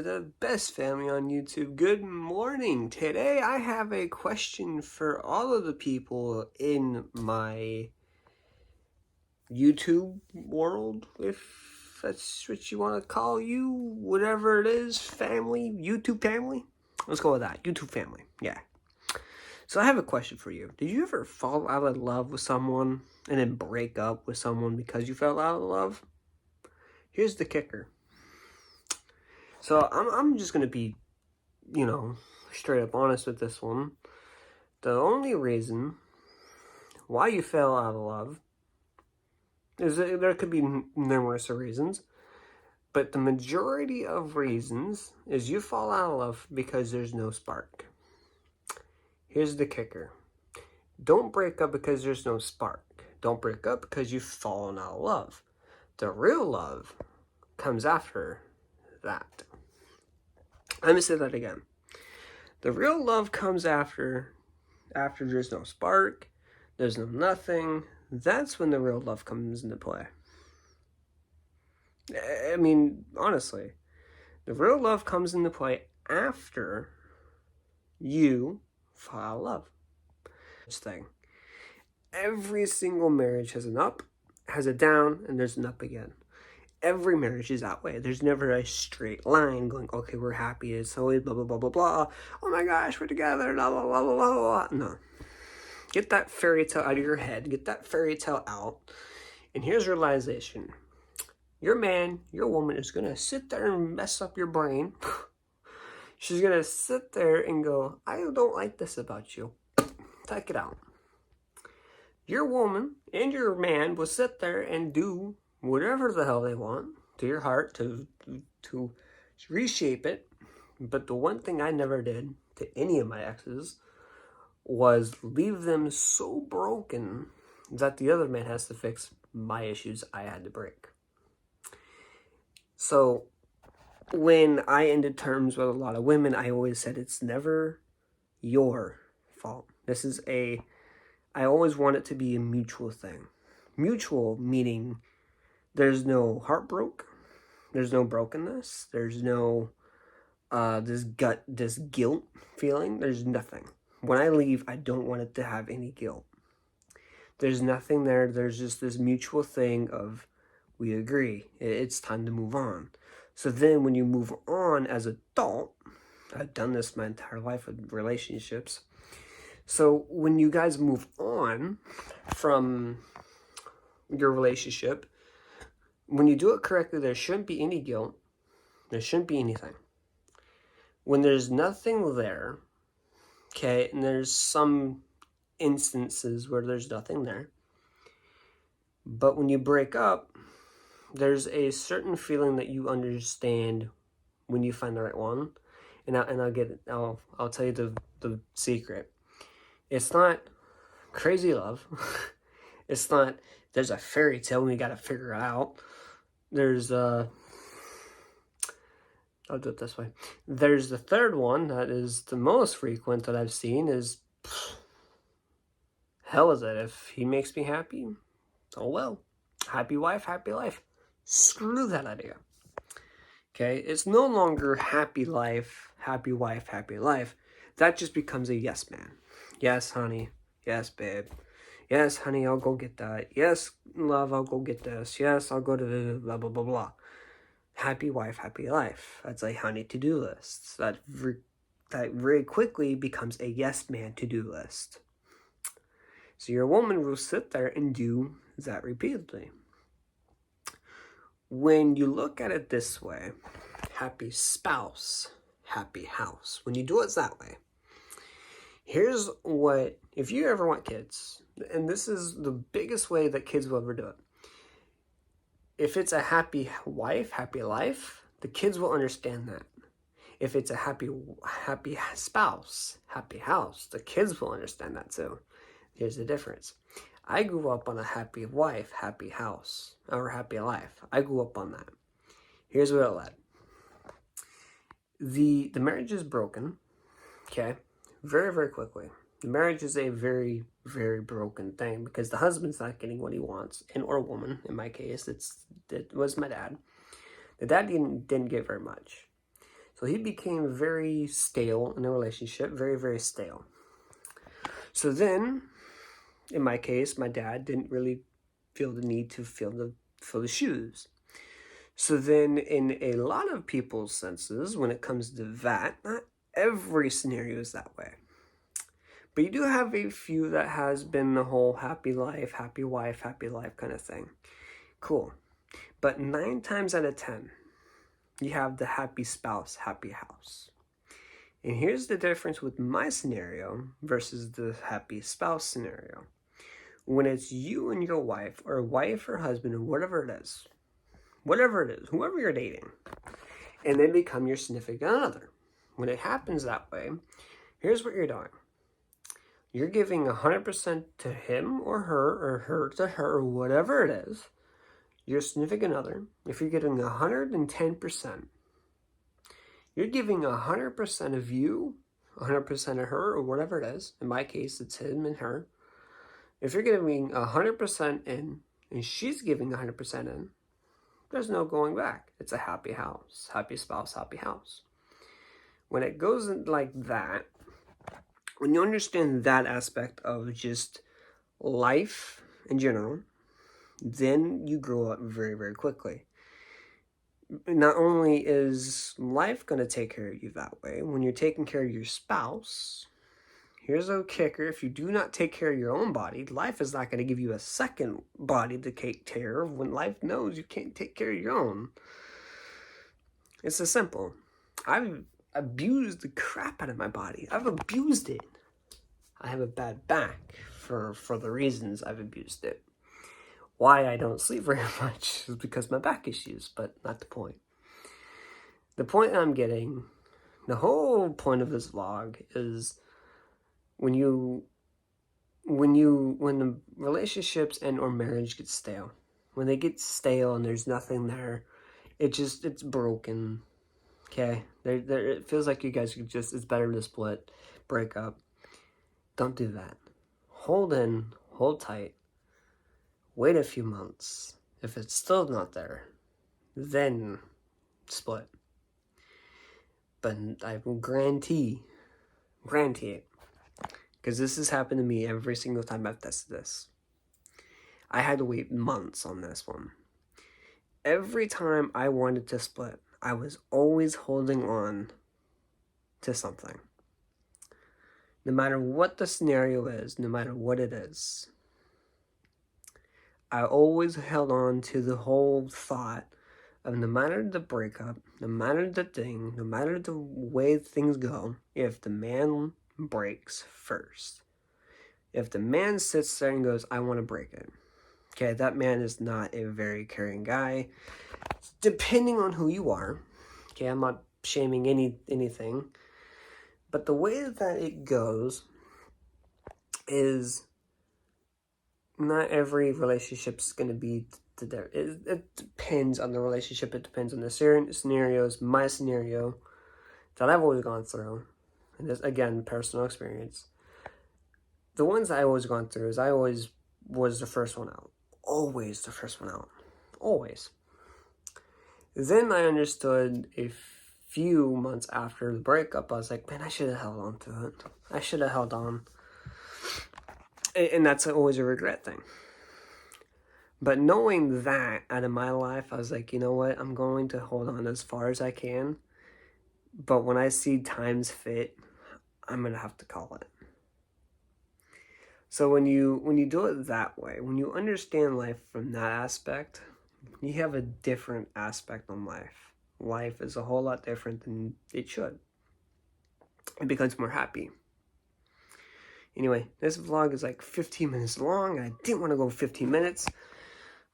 the best family on YouTube. Good morning. Today I have a question for all of the people in my YouTube world, if that's what you want to call you, whatever it is, family, YouTube family. Let's go with that, YouTube family, yeah. So I have a question for you. Did you ever fall out of love with someone and then break up with someone because you fell out of love? Here's the kicker. So I'm just going to be, straight up honest with this one. The only reason why you fell out of love is that there could be numerous reasons, but the majority of reasons is you fall out of love because there's no spark. Here's the kicker. Don't break up because there's no spark. Don't break up because you've fallen out of love. The real love comes after that. Let me say that again. The real love comes after there's no spark, there's no nothing. That's when the real love comes into play. I mean, honestly, the real love comes into play after you fall out of love. This thing. Every single marriage has an up, has a down, and there's an up again. Every marriage is that way. There's never a straight line going, okay, we're happy, it's always blah, blah, blah, blah, blah. Oh my gosh, we're together, blah, blah, blah, blah, blah, blah. No. Get that fairy tale out of your head. Get that fairy tale out. And here's realization. Your man, your woman is going to sit there and mess up your brain. She's going to sit there and go, I don't like this about you. Take it out. Your woman and your man will sit there and do whatever the hell they want to your heart to reshape it. But the one thing I never did to any of my exes was leave them so broken that the other man has to fix my issues I had to break. So when I ended terms with a lot of women, I always said it's never your fault. I always want it to be a mutual thing. Mutual meaning there's no heartbreak, there's no brokenness, there's no this guilt feeling, there's nothing. When I leave, I don't want it to have any guilt. There's nothing there, there's just this mutual thing of we agree, it's time to move on. So then when you move on as an adult, I've done this my entire life with relationships. So when you guys move on from your relationship, when you do it correctly, there shouldn't be any guilt. There shouldn't be anything. When there's nothing there, okay, and there's some instances where there's nothing there, but when you break up, there's a certain feeling that you understand when you find the right one, and I'll tell you the secret. It's not crazy love. It's not there's a fairy tale and we gotta figure it out. There's I'll do it this way. There's the third one that is the most frequent that I've seen is, hell is it? If he makes me happy, oh well. Happy wife, happy life. Screw that idea. Okay? It's no longer happy life, happy wife, happy life. That just becomes a yes man. Yes, honey. Yes, babe. Yes, honey, I'll go get that. Yes, love, I'll go get this. Yes, I'll go to the blah, blah, blah, blah. Happy wife, happy life. That's a honey to-do list. That very quickly becomes a yes man to-do list. So your woman will sit there and do that repeatedly. When you look at it this way, happy spouse, happy house. When you do it that way, here's what, if you ever want kids, and this is the biggest way that kids will ever do it. If it's a happy wife, happy life, the kids will understand that. If it's a happy spouse, happy house, the kids will understand that too. Here's the difference. I grew up on a happy wife, happy house, or happy life. I grew up on that. Here's what it led. The marriage is broken, okay, very, very quickly. The marriage is a very, very broken thing because the husband's not getting what he wants, and or woman, in my case, it was my dad. The dad didn't get very much. So he became very stale in a relationship, very, very stale. So then, in my case, my dad didn't really feel the need to fill the shoes. So then, in a lot of people's senses, when it comes to that, not every scenario is that way. But you do have a few that has been the whole happy life, happy wife, happy life kind of thing. Cool. But 9 times out of 10, you have the happy spouse, happy house. And here's the difference with my scenario versus the happy spouse scenario. When it's you and your wife or husband, or whatever it is, whoever you're dating, and they become your significant other. When it happens that way, here's what you're doing. You're giving 100% to him or her to her, or whatever it is, your significant other. If you're getting 110%, you're giving 100% of you, 100% of her, or whatever it is. In my case, it's him and her. If you're giving 100% in, and she's giving 100% in, there's no going back. It's a happy house, happy spouse, happy house. When it goes like that, when you understand that aspect of just life in general, then you grow up very, very quickly. Not only is life going to take care of you that way, when you're taking care of your spouse, here's a kicker. If you do not take care of your own body, life is not going to give you a second body to take care of when life knows you can't take care of your own. It's as simple. I've abused the crap out of my body. I've abused it. I have a bad back for the reasons I've abused it. Why I don't sleep very much is because of my back issues, but not the point. The point I'm getting, the whole point of this vlog is when the relationships and or marriage get stale, when they get stale and there's nothing there, it's broken. Okay, it feels like you guys could it's better to split, break up. Don't do that. Hold tight. Wait a few months. If it's still not there, then split. But I will guarantee it, because this has happened to me every single time I've tested this. I had to wait months on this one. Every time I wanted to split, I was always holding on to something. No matter what the scenario is, no matter what it is, I always held on to the whole thought of no matter the breakup, no matter the thing, no matter the way things go, if the man breaks first, if the man sits there and goes, I want to break it, okay, that man is not a very caring guy, depending on who you are. Okay, I'm not shaming anything, but the way that it goes is not every relationship's going to be there. It depends on the relationship. It depends on the scenarios. My scenario that I've always gone through, and this, again, personal experience. The ones that I always gone through is I always was the first one out. Always the first one out. Always. Then I understood a few months after the breakup, I was like, man, I should have held on to it. I should have held on. And that's always a regret thing. But knowing that out of my life, I was like, you know what? I'm going to hold on as far as I can. But when I see times fit, I'm going to have to call it. So when you do it that way, when you understand life from that aspect, you have a different aspect on life. Life is a whole lot different than it should. It becomes more happy. Anyway, this vlog is like 15 minutes long. I didn't want to go 15 minutes.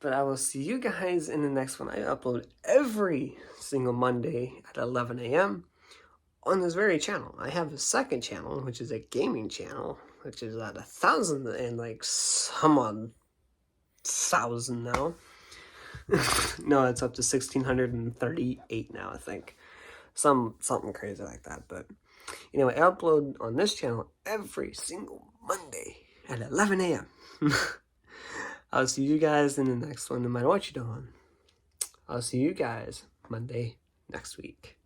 But I will see you guys in the next one. I upload every single Monday at 11 a.m. on this very channel. I have a second channel, which is a gaming channel, which is at 1,000 and like some odd thousand now. No, it's up to 1,638 now, I think. Something crazy like that. But anyway, I upload on this channel every single Monday at 11 a.m. I'll see you guys in the next one, no matter what you're doing. I'll see you guys Monday next week.